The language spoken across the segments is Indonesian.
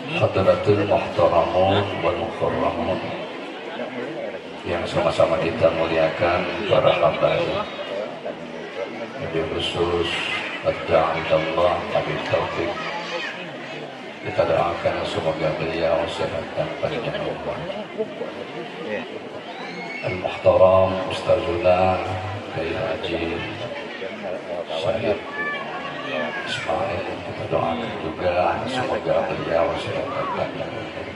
Hadratul Muhtaramun wal Mukarramun yang sama-sama kita muliakan para habaib, lebih khusus ad-da'i Allah Habib Taufik. Kita doakan semoga beliau sehat dan panjang umur. Al-Muhtaram Ustazullah Kiai Haji Syahid Ismail, kita doakan juga semoga beliau sehat dan panjang umur.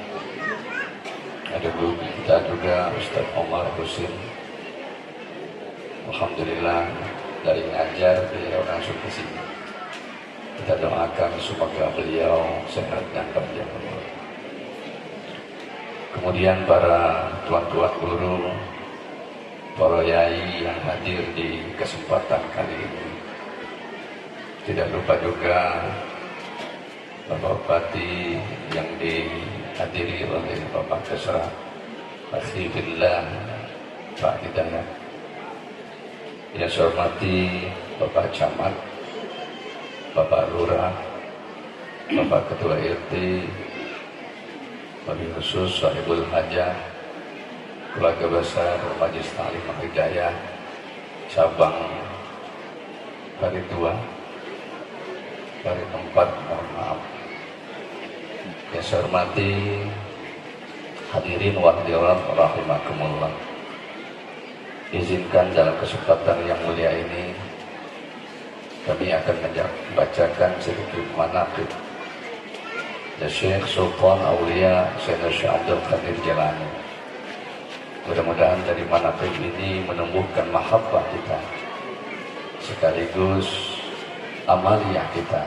Ada guru kita juga Ustaz Omar Husin, alhamdulillah dari ngajar beliau langsung ke sini. Kita doakan semoga beliau sehat dan panjang umur. Kemudian para tuan-tuan guru, para yai yang hadir di kesempatan kali ini. Tidak lupa juga Bapak Bupati yang dihadiri oleh Bapak Kesra Akhifillah Pak Hidayat. Yang saya hormati Bapak Camat, Bapak Lurah, Bapak Ketua RT, Wabil khusus Sahibul Hajah, keluarga besar Majelis Ta'lim Hidayah cabang Bari 2, Bari 4, mohon maaf. Yang saya hormati hadirin wa hadirat rahimakumullah. Izinkan dalam kesempatan yang mulia ini kami akan membacakan sedikit manaqib dari Syekh Sultan Aulia Sayyidina Syekh Abdul Qadir Jilani. Mudah-mudahan dari manaqib ini menumbuhkan mahabbah kita sekaligus amaliyah kita,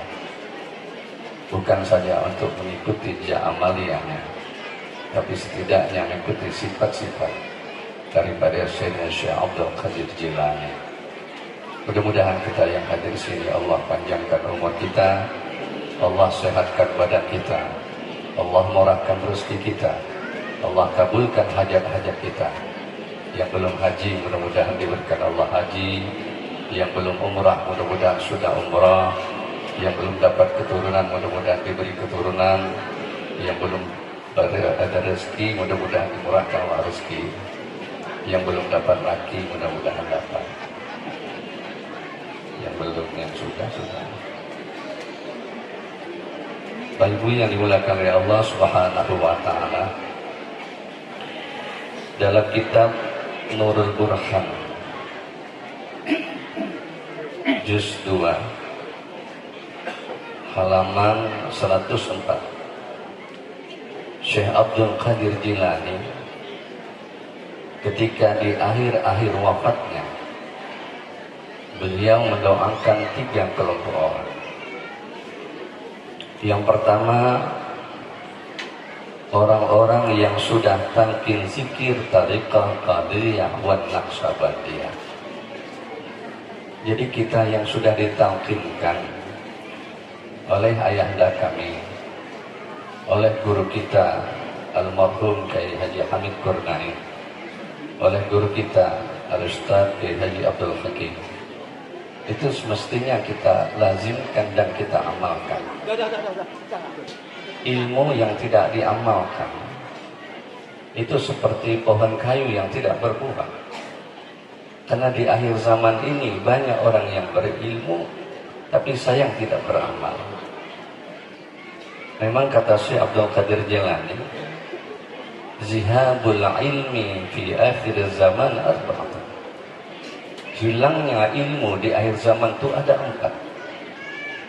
bukan saja untuk mengikuti amaliyahnya, tapi setidaknya mengikuti sifat-sifat daripada Sayyidina Syekh Abdul Qadir Jilani. Mudah-mudahan kita yang hadir di sini Allah panjangkan umur kita, Allah sehatkan badan kita, Allah murahkan rezeki kita, Allah kabulkan hajat-hajat kita. Yang belum haji mudah-mudahan diberikan Allah haji, yang belum umrah mudah-mudahan sudah umrah, yang belum dapat keturunan mudah-mudahan diberi keturunan, yang belum ada rezeki mudah-mudahan dimurahkan Allah rezeki, yang belum dapat laki mudah-mudahan dapat, yang belum yang sudah. Bapak Ibu yang dimuliakan oleh Allah Subhanahu wa taala, dalam kitab Nurul Burhan juz 2 halaman 104, Syekh Abdul Qadir Jilani ketika di akhir-akhir wafatnya beliau mendoakan 3 kelompok orang. Yang pertama, orang-orang yang sudah talqin zikir tariqah qadiriyah wa naqsabandiyah. Jadi kita yang sudah ditalqinkan oleh ayahanda kami, oleh guru kita almarhum Kiai Haji Hamid Qurnai, oleh guru kita Al-Ustaz Kiai Haji Abdul Hakim, itu semestinya kita lazimkan dan kita amalkan. Ilmu yang tidak diamalkan itu seperti pohon kayu yang tidak berbuah. Karena di akhir zaman ini banyak orang yang berilmu tapi sayang tidak beramal. Memang kata Syekh Abdul Qadir Jilani, zihabul ilmi fi akhir zaman arba'atun. Hilangnya ilmu di akhir zaman itu ada 4.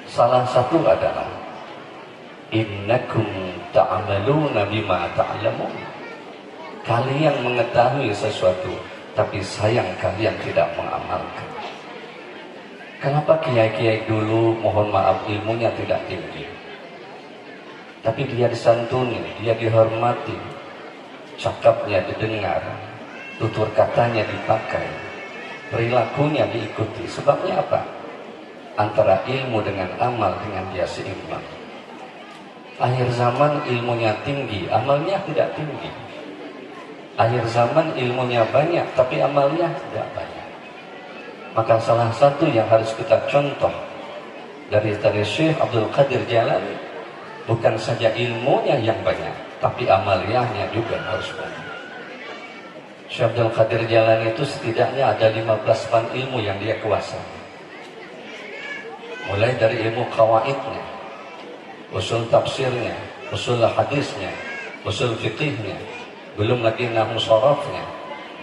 Salah satu adalah innakum ta'amaluna bima ta'lamun. Kalian mengetahui sesuatu tapi sayang kalian tidak mengamalkan. Kenapa kiai-kiai dulu mohon maaf ilmunya tidak tinggi, tapi dia disantuni, dia dihormati, cakapnya didengar, tutur katanya dipakai, perilakunya diikuti. Sebabnya apa? Antara ilmu dengan amal dengan dia seimbang. Akhir zaman ilmunya tinggi, amalnya tidak tinggi. Akhir zaman ilmunya banyak, tapi amalnya tidak banyak. Maka salah satu yang harus kita contoh dari Syekh Abdul Qadir Jilani, Bukan saja ilmunya yang banyak, tapi amaliyahnya juga harus banyak. Syekh Abdul Qadir Jailani itu setidaknya ada 15 fan ilmu yang dia kuasai. Mulai dari ilmu qawaidnya, usul tafsirnya, usul hadisnya, usul fiqihnya, belum lagi nahwu sharafnya,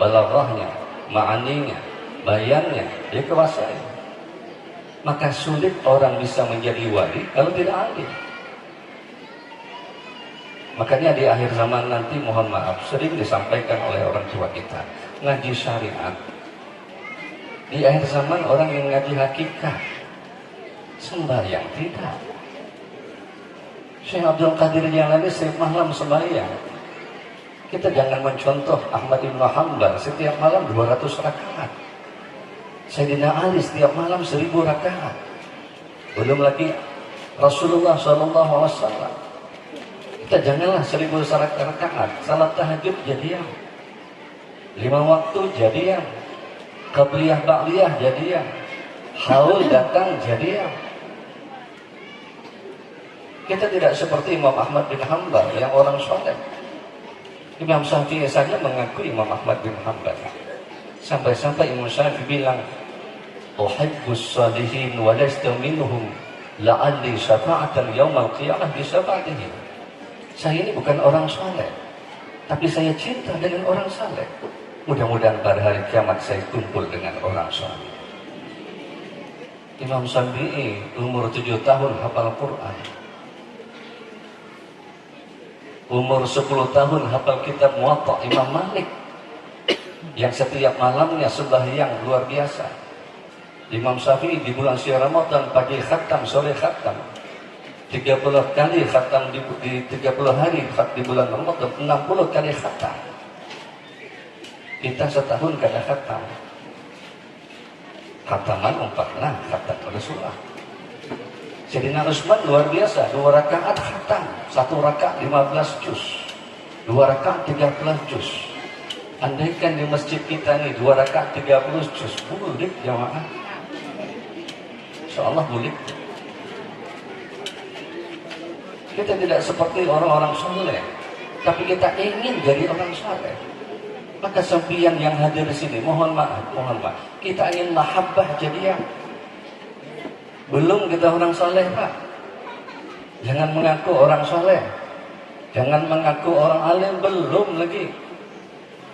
balaghahnya, ma'aninya, bayannya, dia kuasai. Maka sulit orang bisa menjadi wali kalau tidak alim. Makanya di akhir zaman nanti, mohon maaf, sering disampaikan oleh orang tua kita, ngaji syariat. Di akhir zaman orang yang ngaji hakikat, sembahyang tidak. Syekh Abdul Qadir Jailani setiap malam sembahyang. Kita jangan mencontoh Ahmad bin Hanbal setiap malam 200 rakaat. Sayyidina Ali setiap malam 1000 rakaat. Belum lagi Rasulullah SAW. Kita janganlah 1000 rakaat. Salat tahajud jadian, 5 waktu jadian, qabliyah ba'liyah jadian, haul datang jadian. Kita tidak seperti Imam Ahmad bin Hanbal yang orang soleh. Imam Syafi'i saja mengaku Imam Ahmad bin Hanbal. Sampai-sampai Imam Syafi'i bilang, uhibbus salihin wa lastu minhum la'alli syafa'atan yaumal qiyamah bi syafa'atihim. Saya ini bukan orang soleh, tapi saya cinta dengan orang soleh. Mudah-mudahan pada hari kiamat saya kumpul dengan orang soleh. Imam Syafi'i umur 7 tahun hafal Quran. Umur 10 tahun hafal kitab Muwatta Imam Malik, yang setiap malamnya sembahyang luar biasa. Imam Syafi'i di bulan Syawal Ramadan pagi khatam, sore khatam. 30 kali khatam di 30 hari di bulan Ramadan, 60 kali khatam. Kita setahun kada khatam. Khataman umpatna khatam Rasulullah. Sayyidina Utsman luar biasa, 2 rakaat khatam, 1 rakaat 15 juz, 2 rakaat 13 juz. Andaikan di masjid kita nih 2 rakaat 30 juz, bulik jamaah. Insyaallah bulik. Kita tidak seperti orang-orang soleh, tapi kita ingin jadi orang soleh. Maka sempian yang hadir di sini, mohon maaf, kita ingin mahabbah jadiah. Belum kita orang soleh, Pak. Jangan mengaku orang soleh, jangan mengaku orang alim, belum lagi.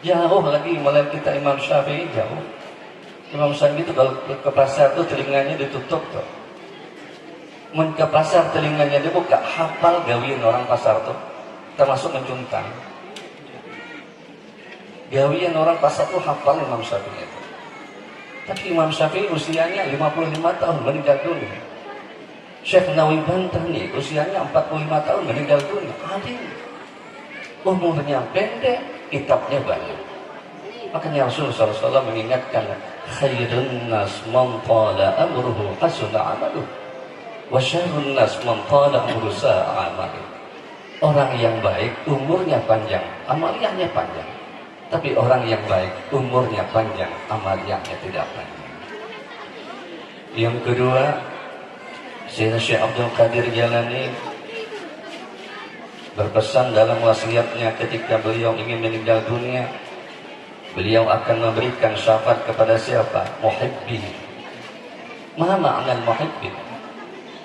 Jauh lagi mulai kita Imam Syafi'i jauh. Imam Syafi'i itu kalau ke pasar tuh telinganya ditutup tuh. Mun ke pasar telinganya dibuka, hafal gawian orang pasar tuh, termasuk mencuntang. Gawian orang pasar tuh hafal Imam Syafi'i itu. Tapi Imam Syafi'i usianya 55 tahun meninggal dunia. Syekh Nawawi Bantani usianya 45 tahun meninggal dunia. Adik, umurnya pendek, kitabnya banyak. Makanya Rasulullah SAW mengingatkan, khairun nas man tala amruhu hasuna amaluh, wa syarrun nas man tala amruhu sa'a amaluh. Orang yang baik umurnya panjang, amaliyahnya panjang. Tapi orang yang baik umurnya panjang, amaliyahnya tidak panjang. Yang kedua, Syekh Abdul Qadir Jailani berpesan dalam wasiatnya ketika beliau ingin meninggal dunia, beliau akan memberikan syafaat kepada siapa? Muhibbin. Ma ma'na al-muhibbin?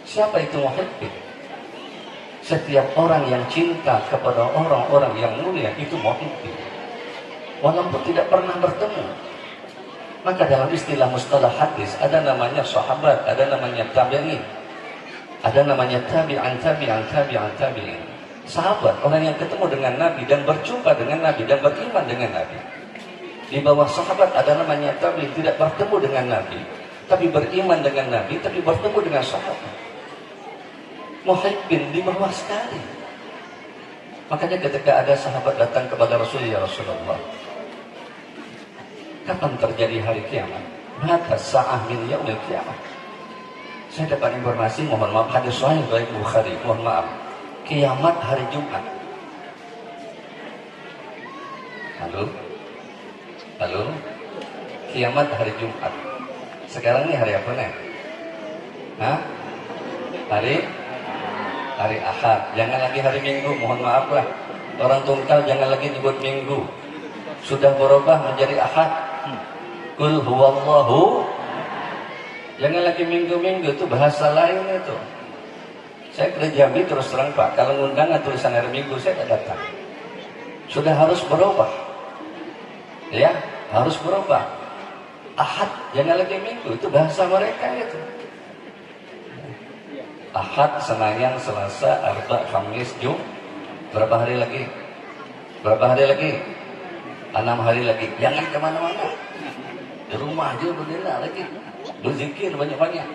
Siapa itu muhibbin? Setiap orang yang cinta kepada orang-orang yang mulia itu muhibbin, walaupun tidak pernah bertemu. Maka dalam istilah mustalah hadis ada namanya sahabat, ada namanya tabi'in, ada namanya tabi'an. Sahabat, orang yang ketemu dengan Nabi dan berjumpa dengan Nabi dan beriman dengan Nabi. Di bawah sahabat ada namanya tabi'in, tidak bertemu dengan Nabi tapi beriman dengan Nabi, tapi bertemu dengan sahabat. Muhibbin di bawah sekali. Makanya ketika ada sahabat datang kepada Rasulullah, ya Rasulullah, kapan terjadi hari kiamat? Mata sa'ah min yaumil kiamat. Saya dapat informasi, mohon maaf, hadis sahih dari Bukhari, mohon maaf, kiamat hari Jumat. Halo, kiamat hari Jumat. Sekarang ini hari apa nih? Hah? Hari hari Ahad, jangan lagi hari Minggu, mohon maaf lah. Orang tungkal jangan lagi nyebut Minggu. Sudah berubah menjadi Ahad. Qul huwallahu. Jangan lagi Minggu-Minggu, itu bahasa lain itu. Saya ke Jambi terus terang Pak, kalau undangan tulisan hari Minggu saya tidak datang. Sudah harus berubah. Ya, harus berubah. Ahad, jangan lagi Minggu, itu bahasa mereka itu. Ahad, Senin, Selasa, Arba, Kamis, Jumat. Berapa hari lagi? Berapa hari lagi? 6 hari lagi. Jangan kemana-mana. Di rumah aja berdiri lagi. Berzikir banyak-banyak.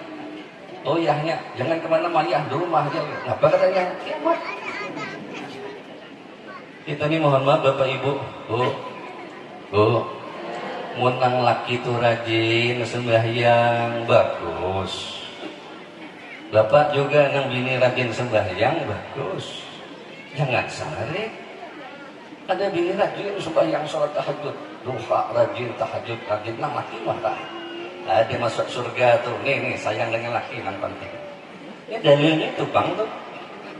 Oh yahnya, jangan kemana-mana, di rumah aja. Apa katanya? Kiamat. Kita ini mohon maaf Bapak Ibu. Bu, munang laki itu rajin sembahyang bagus. Bapak juga nang bini rajin sembahyang bagus. Jangan sare. Ada bini rajin sembahyang sholat tahajud, duha rajin, tahajud rajin, nang laki marah. Dia masuk surga tuh. Nih sayang dengan laki nang penting. Ini dalilnya itu Bang tuh.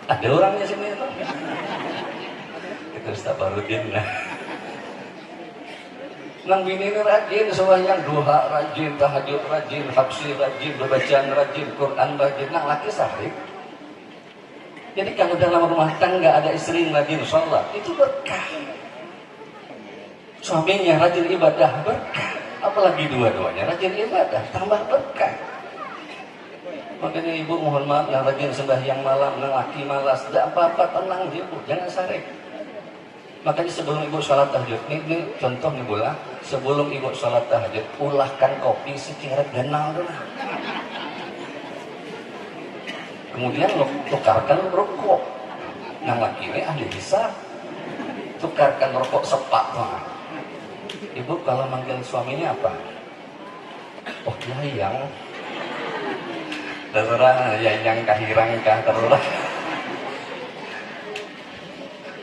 Ada orangnya sini tuh. Itu Ustaz Barudin lah. Nang bini ini rajin sembahyang duha rajin, tahajud rajin, habsi rajin, bacaan rajin, Quran rajin, nang laki sahih. Jadi kalau dalam rumah tangga ada istri yang rajin sholat, itu berkah. Suaminya rajin ibadah, berkah. Apalagi dua-duanya rajin ibadah, tambah berkah. Makanya ibu mohon maaf yang rajin sembahyang malam, yang laki malas, tidak apa-apa, tenang ibu, jangan sare. Makanya sebelum ibu sholat tahajud, ini contoh nih bola, sebelum ibu sholat tahajud, ulahkan kopi secara ganal dulu. Kemudian tukarkan rokok. Yang laki ini ahli hisab. Tukarkan rokok sepak. Ibu kalau manggil suaminya apa? Oh yayang. Terserah yayang kahirang kah terserah.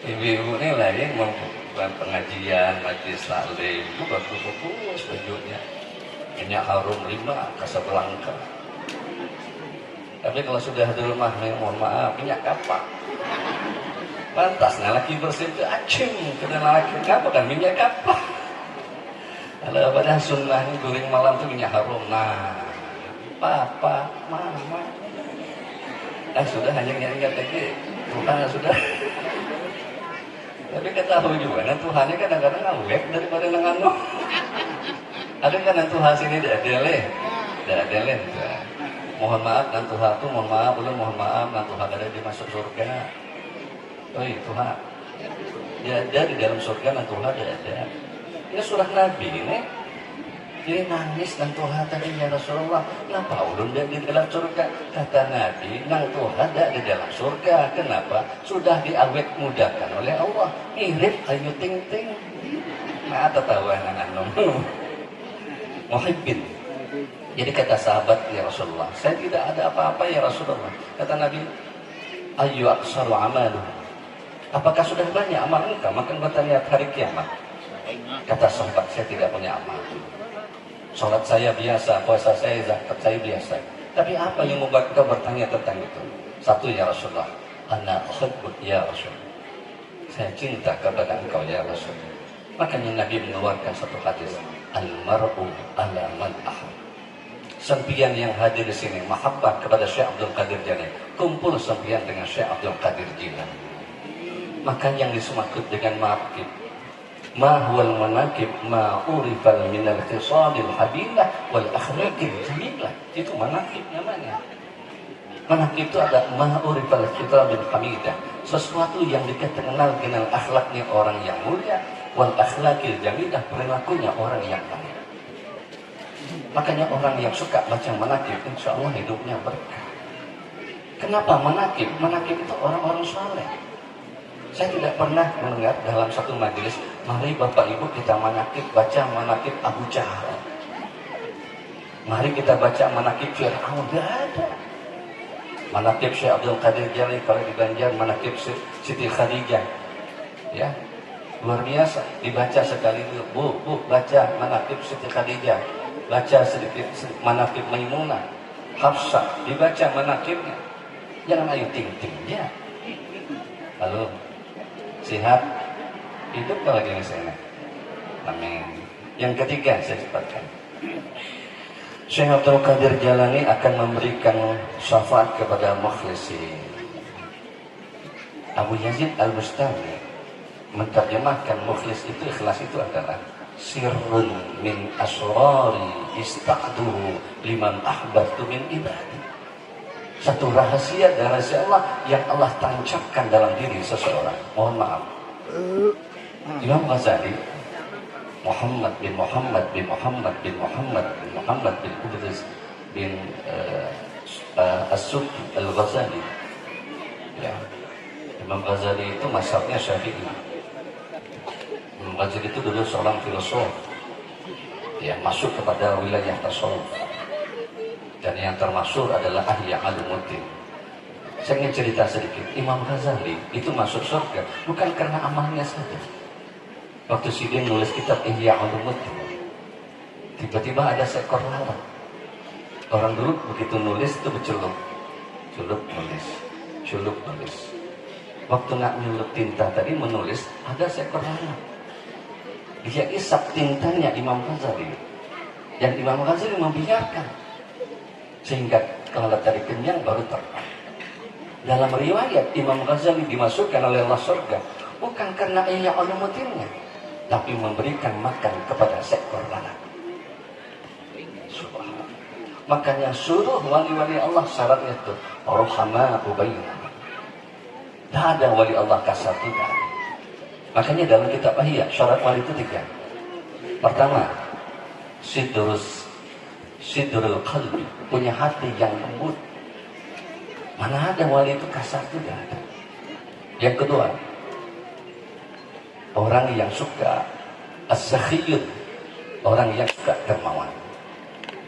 Ibu-ibu ini lagi membuat pengajian, majlis taklim, bagus-bagus bajunya. Minyak harum 5 Casablanca. Tapi kalau sudah di rumah, mohon maaf, minyak kapak. Pantasnya laki bersih itu acim, kena laki apa kan minyak kapak. Kalau pada sunnah ini guling malam itu minyak harum. Nah, papa, mama. Sudah hanya ingat-ingat lagi. Tuhan sudah. Tapi ketahui juga, nah Tuhannya kadang-kadang awet daripada nangano. Ada kan Tuhan sini tidak deleh. Mohon maaf dan Tuhan itu mohon maaf dan Tuhan ada di masuk surga. Oi Tuhan, dia ada di dalam surga dan Tuhan ada. Ini surah Nabi ini. Dia nangis dan Tuhan tadi ya Rasulullah. Kenapa ulun dia di dalam surga? Kata Nabi, nang Tuhan ada di dalam surga. Kenapa? Sudah diawet mudahkan oleh Allah. Mirip ayu ting-ting. Nah, tertawa nang Muhibbin. Jadi kata sahabat ya Rasulullah, saya tidak ada apa-apa ya Rasulullah. Kata Nabi, ayu aksaru amalu. Apakah sudah banyak amal engkau? Maka bertanya hari kiamat. Kata sahabat, saya tidak punya amal. Salat saya biasa, puasa saya, zakat saya biasa. Tapi apa yang membuat engkau bertanya tentang itu? Satu ya Rasulullah, ana uhibbuk ya Rasul. Saya cinta kepada engkau ya Rasul. Makanya Nabi mengeluarkan satu hadis, al-mar'u ala man ahab. Sempian yang hadir di sini mahabbah kepada Syekh Abdul Qadir Jilani, kumpul sempian dengan Syekh Abdul Qadir Jilani. Maka yang dimaksud dengan manaqib, ma huwal manaqib ma urifal min al-khisalil habilah wal akhlaqil jamilah. Itu manaqib namanya. Manaqib itu ada ma urifal khisalil hamidah, sesuatu yang dikenal dengan akhlaknya orang yang mulia, wal akhlaqil jamilah, perilakunya orang yang baik. Makanya orang yang suka baca manaqib, insya Allah hidupnya berkah. Kenapa manaqib? Manaqib itu orang-orang saleh. Saya tidak pernah mendengar dalam satu majelis, mari Bapak Ibu kita manaqib, baca manaqib Abu Jahal. Mari kita baca manaqib Fir'aun, tidak ada. Manaqib Syekh Abdul Qadir Jilani kalau di Banjar, manaqib Siti Khadijah. Ya, luar biasa. Dibaca sekali dulu. Bu, baca manaqib Siti Khadijah. Baca sedikit manaqib Maimunah, Hafsah, dibaca manaqibnya. Jangan ayu ting-ting ya. Lalu sehat, hidup lagi di sana. Amin. Yang ketiga saya cepatkan. Syekh Abdul Qadir Jalani akan memberikan syafaat kepada mukhlisin. Abu Yazid Al-Bustami menterjemahkan mukhlis itu, ikhlas itu adalah sirrun min asrari ista'duhu liman ahbabtu min ibadi. Satu rahasia dari rahasia Allah yang Allah tancapkan dalam diri seseorang. Mohon maaf, Imam Ghazali Muhammad bin Muhammad bin Muhammad bin Muhammad bin Muhammad bin Idris bin As-Subki Al-Ghazali. Ya. Imam Ghazali itu mazhabnya Syafi'i. Imam Ghazali itu dulu seorang filosof. Ya, masuk kepada wilayah tasawuf. Dan yang termasuk adalah Ihya Ulumuddin. Saya ingin cerita sedikit. Imam Ghazali itu masuk surga bukan karena amalnya saja. Waktu Sidin nulis kitab Ihya Ulumuddin, tiba-tiba ada seekor lalat. Orang dulu begitu nulis itu bercelup, celup nulis, celup nulis. Waktu nak nyulup tinta tadi menulis, ada seekor lalat. Dia isap tintanya Imam Ghazali, yang Imam Ghazali membiarkan sehingga lalat tadi kenyang baru terbang. Dalam riwayat Imam Ghazali dimasukkan oleh Allah surga bukan karena Ihya Ulumuddinnya, tapi memberikan makan kepada seekor lalat. Subhanallah. Makanya suruh wali-wali Allah syaratnya itu rohama ubainah. Tidak ada wali Allah kasar, tidak. Makanya dalam kitab Ihya syarat wali itu 3. Pertama, sidrul qalbi, punya hati yang lembut. Mana ada wali itu kasar, tidak ada. Yang kedua, orang yang suka as-sakhiyun, orang yang suka dermawan.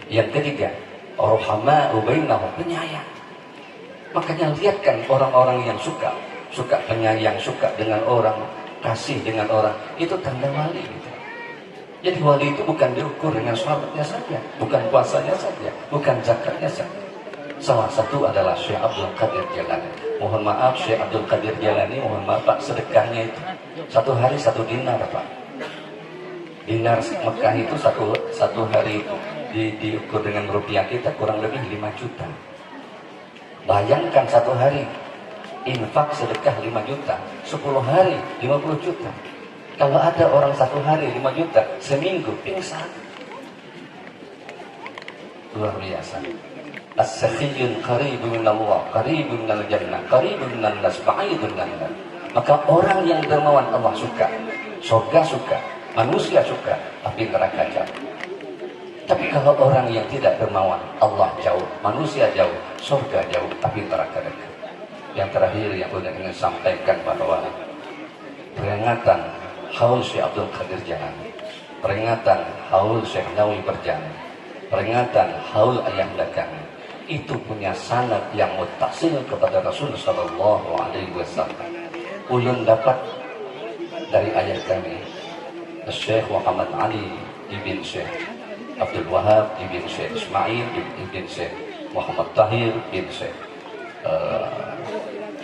Yang ketiga, rohama'u bainahum, penyayang. Makanya lihatkan orang-orang yang suka penyayang, suka dengan orang, kasih dengan orang, itu tanda wali gitu. Jadi wali itu bukan diukur dengan salatnya saja, bukan puasanya saja, bukan zakatnya saja. Salah satu adalah Syekh Abdul Qadir Jalani. Mohon maaf Syekh Abdul Qadir Jalani, mohon maaf Pak, sedekahnya itu 1 hari 1 dinar Pak. Dinar Mekah itu satu hari itu diukur dengan rupiah kita kurang lebih 5 juta. Bayangkan 1 hari infak sedekah 5 juta, 10 hari 50 juta. Kalau ada orang 1 hari 5 juta, seminggu pingsan. Luar biasa. As-sakhiyun qaribun minallah, qaribun minal jannah, qaribun minan nas, ba'idun minan nar. Maka orang yang dermawan Allah suka, surga suka, manusia suka, tapi neraka jauh. Tapi kalau orang yang tidak dermawan, Allah jauh, manusia jauh, surga jauh, tapi neraka dekat. Yang terakhir yang saya ingin sampaikan bahwa peringatan haul Syekh Abdul Qadir Jalani, peringatan haul Syekh Nawawi Berjani, peringatan haul Ayahanda kami, itu punya sanad yang muttasil kepada Rasul sallallahu alaihi wasallam. Ulun dapat dari ayah kami, Syekh Muhammad Ali ibn Syekh Abdul Wahab ibn Syekh Ismail ibn Syekh Muhammad Tahir ibn Syekh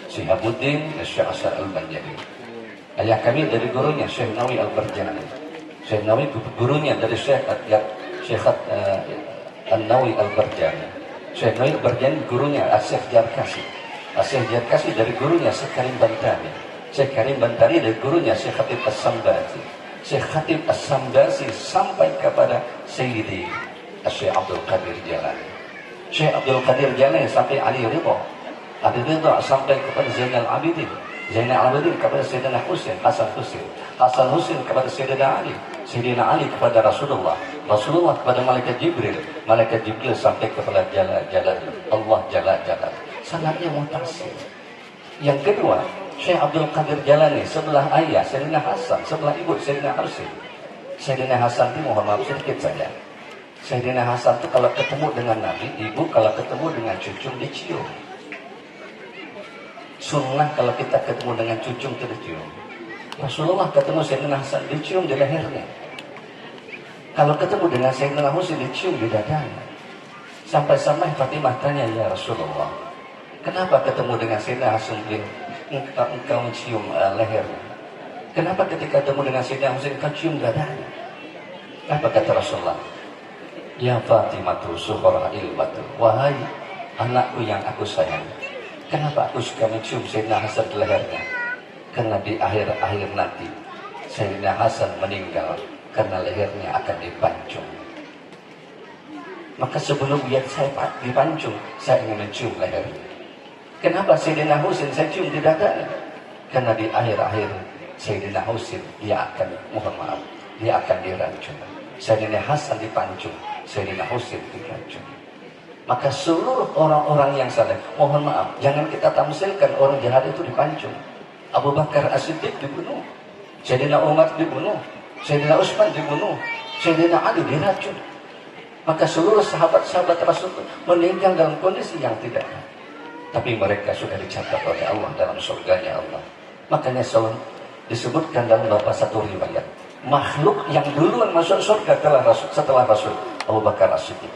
Syihabuddin Syekh Asar Al-Banjari. Ayah kami dari gurunya Syekh Nawawi Al-Barjani. Syekh Nawawi gurunya dari Syekh An-Nawawi Al-Barjani. Syekh Nawawi Al-Barjani gurunya Syekh Jarkasi. Syekh Jarkasi dari gurunya Syekh Karim Bantari. Syekh Karim Bantari dari gurunya Syekh Khatib As-Sambasi. Syekh Khatib As-Sambasi sampai kepada Sayyidi Syekh Abdul Qadir Jalani. Syekh Abdul Qadir Jalani sampai Ali Ridha. Ali Ridha sampai kepada Zainal Abidin. Zainal Abidin kepada Sayyidina Husain, Hasan Husain. Hasan Husain kepada Sayyidina Ali. Sayyidina Ali kepada Rasulullah. Rasulullah kepada Malaikat Jibril. Malaikat Jibril sampai kepada Allah Jalla Jalla. Sanadnya muttasil. Yang kedua, Syekh Abdul Qadir Jalani sebelah ayah Sayyidina Hasan, sebelah ibu Sayyidina Husain. Sayyidina Hasan itu mohon maaf sedikit saja. Sayyidina Hasan itu kalau ketemu dengan Nabi, ibu kalau ketemu dengan cucu dicium. Sunnah kalau kita ketemu dengan cucu itu dicium. Rasulullah ketemu Sayyidina Hasan dicium di lehernya. Kalau ketemu dengan Sayyidina Husain dicium di dadanya. Sampai-sampai Fatimah tanya, ya Rasulullah, Kenapa ketemu dengan Sayyidina Hasan engkau cium lehernya? Kenapa ketika ketemu dengan Sayyidina Husain engkau cium dadanya? Apa kata Rasulullah? Ya Fatimatu Zuhra ilmatu, wahai anakku yang aku sayang, kenapa aku suka mencium Sayyidina Hasan di lehernya? Karena di akhir-akhir nanti Sayyidina Hasan meninggal karena lehernya akan dipancung. Maka sebelum dia saya dipancung, saya ingin mencium lehernya. Kenapa Sayyidina Husain saya cium di dadanya? Karena di akhir-akhir Sayyidina Husain dia akan, mohon maaf, dia akan dirancung. Sayyidina Hasan dipancung, Sayyidina Husain dirancung. Maka seluruh orang-orang yang saleh, mohon maaf, jangan kita tamsilkan orang jahat itu dipancung. Abu Bakar As-Siddiq dibunuh, Sayyidina Umar dibunuh, Sayyidina Utsman dibunuh, Sayyidina Ali diracun. Maka seluruh sahabat-sahabat Rasul meninggal dalam kondisi yang tidak. Tapi mereka sudah dicatat oleh Allah dalam surganya Allah. Makanya selalu disebutkan dalam beberapa satu riwayat, makhluk yang duluan masuk surga setelah Rasul Abu Bakar As-Siddiq,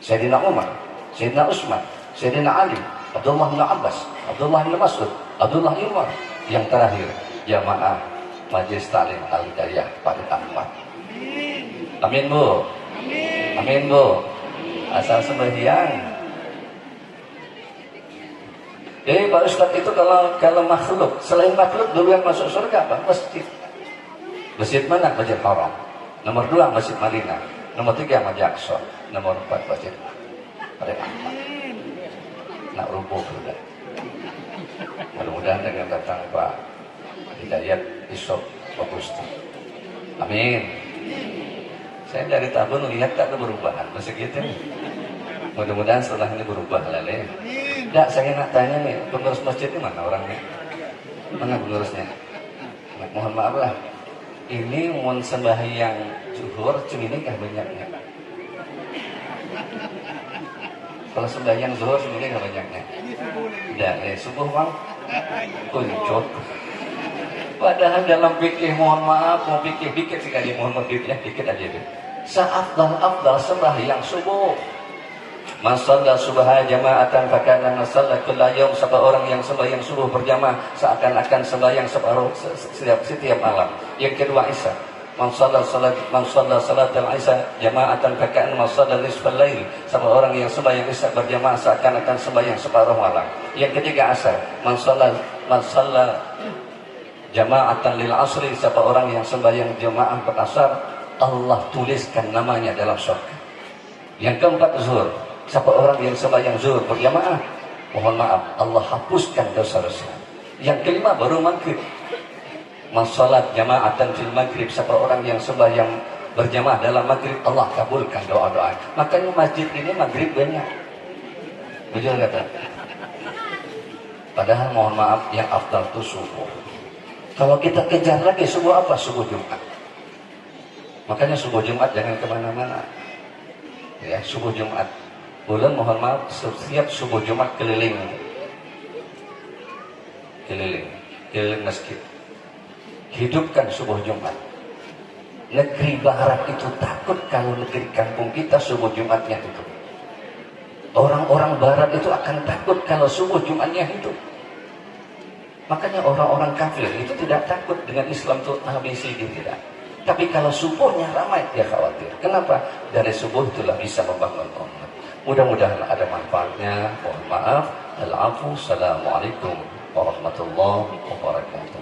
Sayyidina Umar, Sayyidina Utsman, Sayyidina Ali, Abdullah bin Abbas, Abdullah bin Mas'ud, Abdullah bin Umar. Yang terakhir, jamaah Majelis Ta'lim Al-Hidayah pada Ahmad. Amin Bu. Amin Bu. Asal sembahyang. Jadi Pak Ustadz itu kalau makhluk, selain makhluk dulu yang masuk surga apa? Masjid. Masjid mana? Masjid Haram. Nomor 2 Masjid Madinah. Nomor 3 Masjid Aqsa. Nomor 4 Masjid Pada Ahmad. Nak rubuh sudah. Mudah-mudahan dengan datang Pak Hidayat besok Agusti. Amin. Saya dari tahun lihat tak ada perubahan masih gitu. Mudah-mudahan setelah ini berubah lale. Tidak, saya nak tanya nih, pengurus masjid ini mana orangnya? Mana pengurusnya? Mohon maaf lah. Ini mau sembahyang zuhur, cemini kah banyaknya? Kalau sembahyang zuhur, cemini kah banyaknya? Tidak, subuh bang. Kuncut. Padahal dalam fikih, mohon maaf, mau fikih dikit sekali, mohon maaf ya, dikit aja deh. Afdal sembahyang subuh. Man shalla subha jama'atan fakana man shalla kulla yaum, siapa orang yang sembahyang subuh berjamaah seakan-akan sembahyang separuh setiap malam. Yang kedua Isya, man shalla salatal Isya jama'atan fakana man shalla nisfal lail, siapa orang yang sembahyang Isya berjamaah seakan-akan sembahyang separuh malam. Yang ketiga Asar, man shalla jama'atan lil asri, siapa orang yang sembahyang jamaah berasar, Allah tuliskan namanya dalam surga. Yang keempat Zuhur, siapa orang yang sembahyang zuhur berjamaah, mohon maaf, Allah hapuskan dosa-dosa. Yang kelima baru maghrib, masalat jamaatan fil maghrib, siapa orang yang sembahyang berjamaah dalam maghrib, Allah kabulkan doa-doa. Makanya masjid ini maghrib banyak. Betul kata. Padahal mohon maaf, yang afdal itu subuh. Kalau kita kejar lagi subuh apa? Subuh Jumat. Makanya subuh Jumat jangan kemana-mana. Ya, subuh Jumat. Bulan mohon maaf, setiap subuh Jumat keliling masjid. Hidupkan subuh Jumat. Negeri barat itu takut kalau negeri kampung kita subuh Jumatnya itu. Orang-orang barat itu akan takut kalau subuh Jumatnya itu. Makanya orang-orang kafir itu tidak takut dengan Islam itu ABCD tidak. Tapi kalau subuhnya ramai dia khawatir. Kenapa? Dari subuh itulah bisa membangun umat. Mudah-mudahan ada manfaatnya. Mohon maaf. Assalamualaikum warahmatullahi wabarakatuh.